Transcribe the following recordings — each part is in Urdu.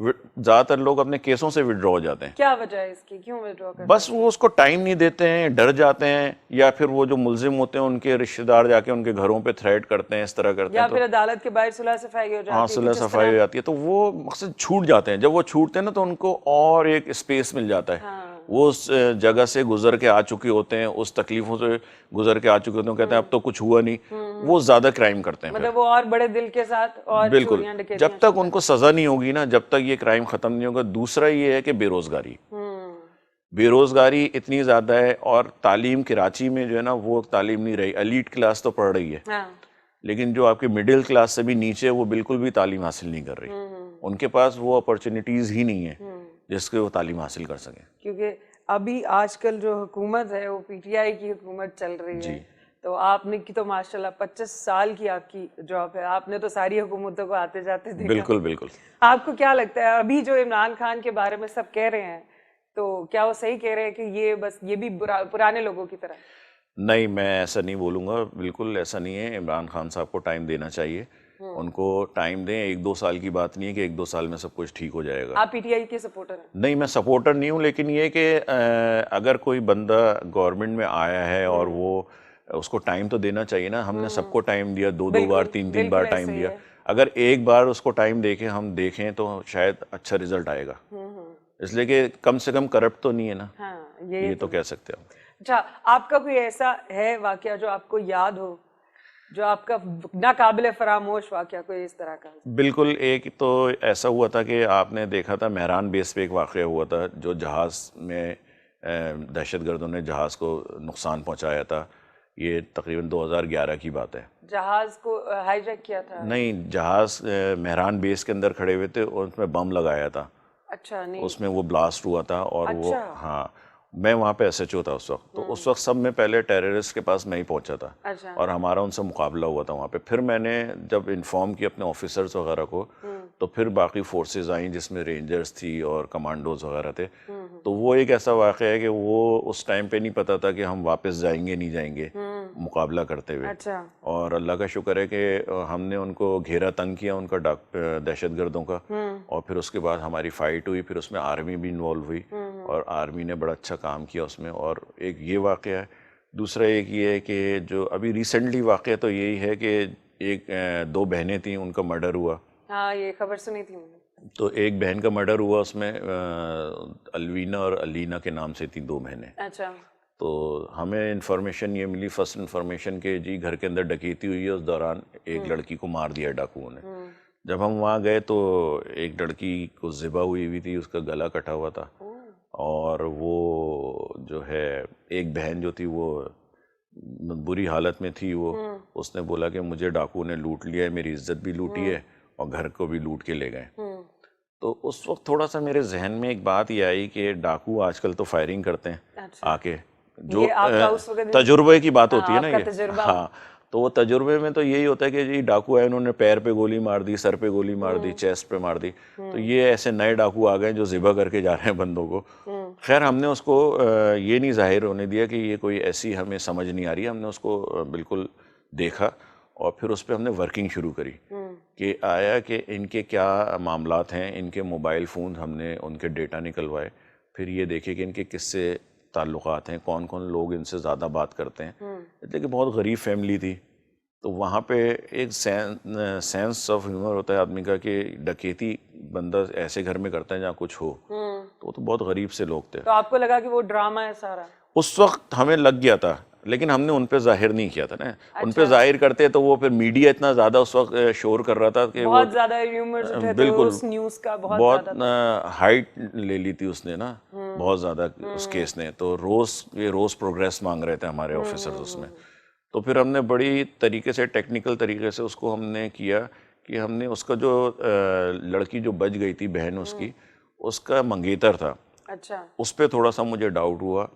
زیادہ تر لوگ اپنے کیسوں سے وڈرا ہو جاتے ہیں. کیا وجہ ہے اس کی, کیوں وڈرا کرتے بس وہ اس کو ٹائم نہیں دیتے ہیں, ڈر جاتے ہیں, یا پھر وہ جو ملزم ہوتے ہیں ان کے رشتہ دار جا کے ان کے گھروں پہ تھریٹ کرتے ہیں, اس طرح کرتے ہیں, یا پھر عدالت کے باہر صلح صفائی ہو جاتی ہے. ہاں صلح صفائی ہو جاتی ہے, تو وہ مقصد چھوٹ جاتے ہیں. جب وہ چھوٹتے ہیں نا تو ان کو اور ایک اسپیس مل جاتا ہے. وہ اس جگہ سے گزر کے آ چکے ہوتے ہیں, اس تکلیفوں سے گزر کے آ چکے ہوتے ہیں, کہتے ہیں اب تو کچھ ہوا نہیں, وہ زیادہ کرائم کرتے ہیں. مطلب وہ اور بڑے دل کے ساتھ اور بالکل, جب تک ان کو سزا نہیں ہوگی نا, جب تک یہ کرائم ختم نہیں ہوگا. دوسرا یہ ہے کہ بے روزگاری, بے روزگاری اتنی زیادہ ہے, اور تعلیم کراچی میں جو ہے نا وہ تعلیم نہیں رہی. ایلیٹ کلاس تو پڑھ رہی ہے, لیکن جو آپ کے مڈل کلاس سے بھی نیچے وہ بالکل بھی تعلیم حاصل نہیں کر رہی. ان کے پاس وہ اپرچونیٹیز ہی نہیں ہیں جس کے وہ تعلیم حاصل کر سکیں. کیونکہ ابھی آج کل جو حکومت ہے وہ پی ٹی آئی کی حکومت چل رہی ہے, تو آپ نے کی تو ماشاءاللہ 25 سال کی آپ کی جاب ہے, آپ نے تو ساری حکومتوں کو آتے جاتے دیکھا. بالکل بالکل. آپ کو کیا لگتا ہے ابھی جو عمران خان کے بارے میں سب کہہ رہے ہیں, تو کیا وہ صحیح کہہ رہے ہیں کہ یہ بس یہ بھی پرانے لوگوں کی طرح؟ نہیں, میں ایسا نہیں بولوں گا, بالکل ایسا نہیں ہے. عمران خان صاحب کو ٹائم دینا چاہیے, ان کو ٹائم دیں. 1-2 سال کی بات نہیں ہے کہ 1-2 سال میں سب کچھ ٹھیک ہو جائے گا. آپ پی ٹی آئی کے سپورٹر ہیں؟ نہیں, میں سپورٹر نہیں ہوں, لیکن یہ کہ اگر کوئی بندہ گورنمنٹ میں آیا ہے اور وہ اس کو ٹائم تو دینا چاہیے نا. ہم نے سب کو ٹائم دیا, 2 بار 3 بار ٹائم دیا. اگر ایک بار اس کو ٹائم دے کے ہم دیکھیں تو شاید اچھا رزلٹ آئے گا, اس لیے کہ کم سے کم کرپٹ تو نہیں ہے نا, یہ تو کہہ سکتے ہیں. اچھا, آپ کا کوئی ایسا ہے واقعہ جو آپ کو یاد ہو, جو آپ کا ناقابل فراموش واقعہ کوئی اس طرح کا؟ بالکل. ایک تو ایسا ہوا تھا کہ آپ نے دیکھا تھا مہران بیس پہ ایک واقعہ ہوا تھا, جو جہاز میں دہشت گردوں نے جہاز کو نقصان پہنچایا تھا. یہ تقریباً 2011 کی بات ہے. جہاز کو ہائی جیک کیا تھا؟ نہیں, جہاز مہران بیس کے اندر کھڑے ہوئے تھے اور اس میں بم لگایا تھا. اچھا, نہیں اس میں وہ بلاسٹ ہوا تھا, اور وہ ہاں میں وہاں پہ ایس ایچ او تھا اس وقت. تو اس وقت سب میں پہلے ٹیررسٹ کے پاس میں ہی پہنچا تھا, اور ہمارا ان سے مقابلہ ہوا تھا وہاں پہ. پھر میں نے جب انفارم کیا اپنے آفیسرز وغیرہ کو, تو پھر باقی فورسز آئیں جس میں رینجرز تھی اور کمانڈوز وغیرہ تھے. تو وہ ایک ایسا واقعہ ہے کہ وہ اس ٹائم پہ نہیں پتا تھا کہ ہم واپس جائیں گے نہیں جائیں گے مقابلہ کرتے ہوئے. اور اللہ کا شکر ہے کہ ہم نے ان کو گھیرا تنگ کیا, ان کا دہشت گردوں کا, اور پھر اس کے بعد ہماری فائٹ ہوئی. پھر اس میں آرمی بھی انوالو ہوئی, اور آرمی نے بڑا اچھا کام کیا اس میں. اور ایک یہ واقعہ ہے. دوسرا ایک یہ ہے کہ جو ابھی ریسنٹلی واقعہ تو یہی ہے کہ ایک 2 بہنیں تھیں, ان کا مرڈر ہوا. ہاں, یہ خبر سنی تھی میں نے. تو ایک بہن کا مرڈر ہوا, اس میں الوینا اور علینا کے نام سے تھیں 2 بہنیں. اچھا. تو ہمیں انفارمیشن یہ ملی, فرسٹ انفارمیشن کہ جی گھر کے اندر ڈکیتی ہوئی ہے, اس دوران ایک لڑکی کو مار دیا ڈاکوؤں نے. جب ہم وہاں گئے تو ایک لڑکی کو ذبح ہوئی تھی, اس کا گلا کٹا ہوا تھا, اور وہ جو ہے ایک بہن جو تھی وہ بری حالت میں تھی. وہ اس نے بولا کہ مجھے ڈاکو نے لوٹ لیا ہے, میری عزت بھی لوٹی ہے اور گھر کو بھی لوٹ کے لے گئے. تو اس وقت تھوڑا سا میرے ذہن میں ایک بات یہ آئی کہ ڈاکو آج کل تو فائرنگ کرتے ہیں آ کے, جو تجربے کی بات ہوتی ہے نا یہ. ہاں, تو وہ تجربے میں تو یہی ہوتا ہے کہ جی ڈاکو ہے, انہوں نے پیر پہ گولی مار دی, سر پہ گولی مار دی, چیسٹ پہ مار دی. تو یہ ایسے نئے ڈاکو آ گئے جو ذبح کر کے جا رہے ہیں بندوں کو. خیر, ہم نے اس کو یہ نہیں ظاہر ہونے دیا کہ یہ کوئی ایسی ہمیں سمجھ نہیں آ رہی. ہم نے اس کو بالکل دیکھا, اور پھر اس پہ ہم نے ورکنگ شروع کری کہ آیا کہ ان کے کیا معاملات ہیں. ان کے موبائل فون ہم نے ان کے ڈیٹا نکلوائے, پھر یہ دیکھے کہ ان کے کس سے تعلقات ہیں, کون کون لوگ ان سے زیادہ بات کرتے ہیں. کہ بہت غریب فیملی تھی, تو وہاں پہ ایک سینس آف ہیومر ہوتا ہے آدمی کا کہ ڈکیتی بندہ ایسے گھر میں کرتا ہے جہاں کچھ ہو. تو وہ تو بہت غریب سے لوگ تھے. تو آپ کو لگا کہ وہ ڈرامہ ہے سارا؟ اس وقت ہمیں لگ گیا تھا, لیکن ہم نے ان پہ ظاہر نہیں کیا تھا نا. ان پہ ظاہر کرتے تو وہ پھر میڈیا اتنا زیادہ اس وقت شور کر رہا تھا کہ بہت زیادہ ریومرز اٹھے تھے اس نیوز کا, بہت ہائٹ لے لی تھی اس نے نا, بہت زیادہ اس کیس نے. تو روز پروگریس مانگ رہے تھے ہمارے آفیسرز اس میں. تو پھر ہم نے بڑی طریقے سے ٹیکنیکل طریقے سے اس کو ہم نے کیا کہ ہم نے اس کا جو لڑکی جو بچ گئی تھی بہن اس کی, اس کا منگیتر تھا. اچھا. اس پہ تھوڑا سا مجھے ڈاؤٹ ہوا,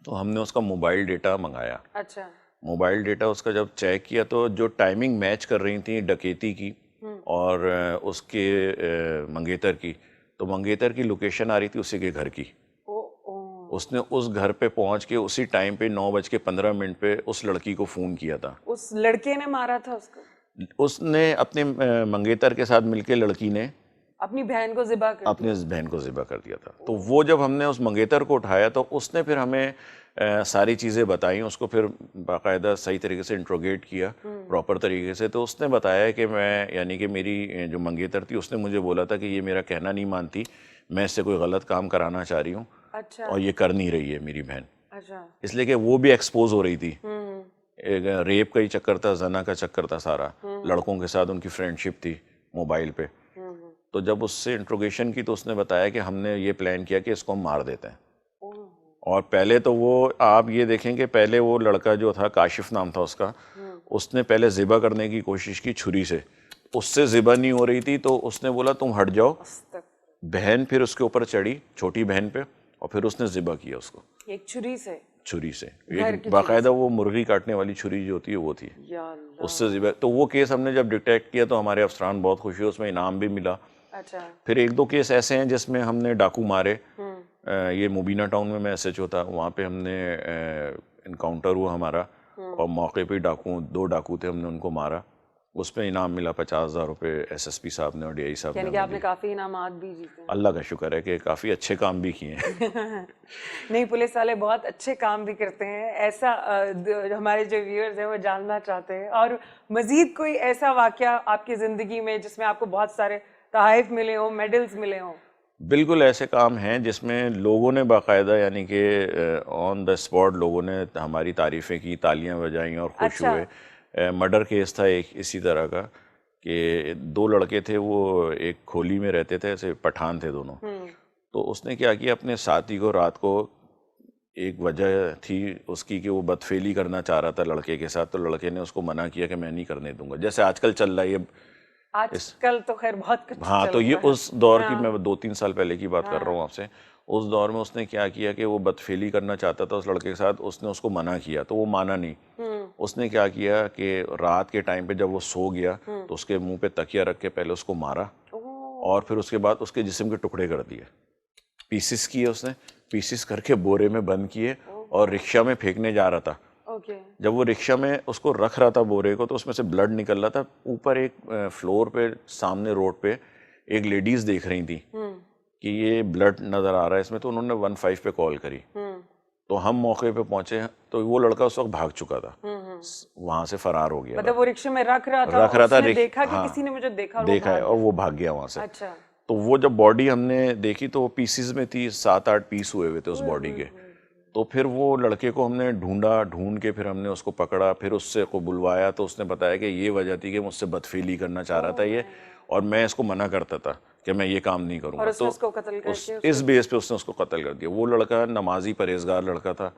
تو ہم نے اس کا موبائل ڈیٹا منگایا. اچھا. موبائل ڈیٹا اس کا جب چیک کیا تو جو ٹائمنگ میچ کر رہی تھیں ڈکیتی کی اور اس کے منگیتر کی, تو منگیتر کی لوکیشن آ رہی تھی اسی کے گھر کی. اس نے اس گھر پہ پہنچ کے اسی ٹائم پہ 9:15 پہ اس لڑکی کو فون کیا تھا. اس لڑکے نے مارا تھا اس کو؟ اس نے اپنے منگیتر کے ساتھ مل کے لڑکی نے اپنی بہن کو ذبح کر اپنی بہن کو ذبح کر دیا تھا. تو وہ جب ہم نے اس منگیتر کو اٹھایا تو اس نے پھر ہمیں ساری چیزیں بتائیں, اس کو پھر باقاعدہ صحیح طریقے سے انٹروگیٹ کیا پراپر طریقے سے. تو اس نے بتایا کہ میں, یعنی کہ میری جو منگیتر تھی اس نے مجھے بولا تھا کہ یہ میرا کہنا نہیں مانتی, میں اس سے کوئی غلط کام کرانا چاہ رہی ہوں اچھا اور یہ کر نہیں رہی ہے میری بہن, اچھا اس لیے کہ وہ بھی ایکسپوز ہو رہی تھی. ریپ کا ہی چکر تھا, زنا کا چکر تھا سارا, لڑکوں کے ساتھ ان کی فرینڈ شپ تھی موبائل پہ. تو جب اس سے انٹروگیشن کی تو اس نے بتایا کہ ہم نے یہ پلان کیا کہ اس کو ہم مار دیتے ہیں. اور پہلے تو وہ آپ یہ دیکھیں کہ پہلے وہ لڑکا جو تھا, کاشف نام تھا اس کا, اس نے پہلے ذبح کرنے کی کوشش کی چھری سے, اس سے ذبح نہیں ہو رہی تھی تو اس نے بولا تم ہٹ جاؤ. بہن پھر اس کے اوپر چڑھی, چھوٹی بہن پہ, اور پھر اس نے ذبح کیا اس کو ایک چھری سے. چھری سے, ایک باقاعدہ وہ مرغی کاٹنے والی چھری جو ہوتی ہے وہ تھی, اس سے ذبح. تو وہ کیس ہم نے جب ڈیٹیکٹ کیا تو ہمارے افسران بہت خوشی ہوئے, اس میں انعام بھی ملا. اچھا. پھر ایک دو کیس ایسے ہیں جس میں ہم نے ڈاکو مارے. یہ مبینہ ٹاؤن میں ایس ایچ او تھا, وہاں پہ ہم نے انکاؤنٹر ہوا ہمارا, اور موقع پہ دو ڈاکو تھے, ہم نے ان کو مارا. اس پہ انعام ملا 50,000 روپے ایس ایس پی صاحب نے اور ڈی آئی صاحب نے. یعنی کہ آپ نے کافی انعامات بھی جیتے ہیں. اللہ کا شکر ہے کہ کافی اچھے کام بھی کیے ہیں. نہیں, پولیس والے بہت اچھے کام بھی کرتے ہیں, ایسا ہمارے جو ویورز ہیں وہ جاننا چاہتے ہیں. اور مزید کوئی ایسا واقعہ آپ کی زندگی میں جس میں آپ کو بہت سارے تحائف ملے ہوں, میڈلز ملے ہوں؟ بالکل ایسے کام ہیں جس میں لوگوں نے باقاعدہ, یعنی کہ آن دا اسپاٹ لوگوں نے ہماری تعریفیں کی, تالیاں بجائیں اور خوش ہوئے. مرڈر کیس تھا ایک اسی طرح کا کہ 2 لڑکے تھے, وہ ایک کھولی میں رہتے تھے, ایسے پٹھان تھے دونوں. تو اس نے کیا کیا, اپنے ساتھی کو رات کو, ایک وجہ تھی اس کی کہ وہ بدفعلی کرنا چاہ رہا تھا لڑکے کے ساتھ, تو لڑکے نے اس کو منع کیا کہ میں نہیں کرنے دوں گا, جیسے آج کل چل رہا ہے. آج کل تو خیر بہت کچھ. ہاں, تو یہ اس دور کی, میں 2-3 سال پہلے کی بات کر رہا ہوں آپ سے. اس دور میں اس نے کیا کیا کہ وہ بدفعلی کرنا چاہتا تھا اس لڑکے کے ساتھ, اس نے اس کو منع کیا تو وہ مانا نہیں. اس نے کیا کیا کہ رات کے ٹائم پہ جب وہ سو گیا تو اس کے منہ پہ تکیہ رکھ کے پہلے اس کو مارا, اور پھر اس کے بعد اس کے جسم کے ٹکڑے کر دیے, پیسز کیے اس نے, پیسز کر کے بورے میں بند کیے اور رکشہ میں پھینکنے جا رہا تھا. جب وہ رکشہ میں اس کو رکھ رہا تھا بورے کو, تو اس میں سے بلڈ نکل رہا تھا. اوپر ایک فلور پہ سامنے روڈ پہ ایک لیڈیز دیکھ رہی تھی کہ یہ بلڈ نظر آ رہا ہے اس میں, تو انہوں نے 15 پہ کال کری. تو ہم موقع پہ پہنچے تو وہ لڑکا اس وقت بھاگ چکا تھا, وہاں سے فرار ہو گیا. مطلب وہ رکشے میں رکھ رہا تھا, دیکھا کہ کسی نے مجھے دیکھا ہے اور وہ بھاگ گیا وہاں سے. اچھا. تو وہ جب باڈی ہم نے دیکھی تو وہ پیسز میں تھی, 7-8 پیس ہوئے ہوئے تھے اس باڈی کے. تو پھر وہ لڑکے کو ہم نے ڈھونڈ کے پھر ہم نے اس کو پکڑا, پھر اس سے کو بلوایا. تو اس نے بتایا کہ یہ وجہ تھی کہ مجھ سے بدفعلی کرنا چاہ رہا تھا یہ, اور میں اس کو منع کرتا تھا کہ میں یہ کام نہیں کروں گا. تو اس بیس پہ اس نے اس کو قتل کر دیا. وہ لڑکا نمازی پرہیزگار لڑکا تھا.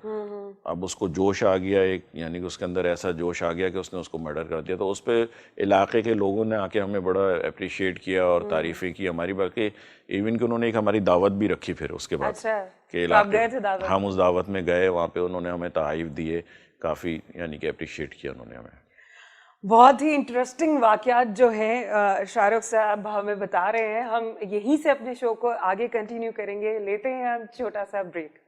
اب اس کو جوش آ گیا ایک, یعنی کہ اس کے اندر ایسا جوش آ گیا کہ اس نے اس کو مرڈر کر دیا. تو اس پہ علاقے کے لوگوں نے آ کے ہمیں بڑا اپریشیٹ کیا اور تعریفیں کی ہماری, بلکہ ایون کہ انہوں نے ایک ہماری دعوت بھی رکھی پھر اس کے بعد کہ علاقے ہم اس دعوت میں گئے, وہاں پہ انہوں نے ہمیں تحائف دیے کافی, یعنی کہ اپریشیٹ کیا انہوں نے ہمیں. بہت ہی انٹرسٹنگ واقعات جو ہیں شاہ رخ صاحب ہمیں بتا رہے ہیں. ہم یہیں سے اپنے شو کو آگے کنٹینیو کریں گے, لیتے ہیں ہم چھوٹا سا بریک.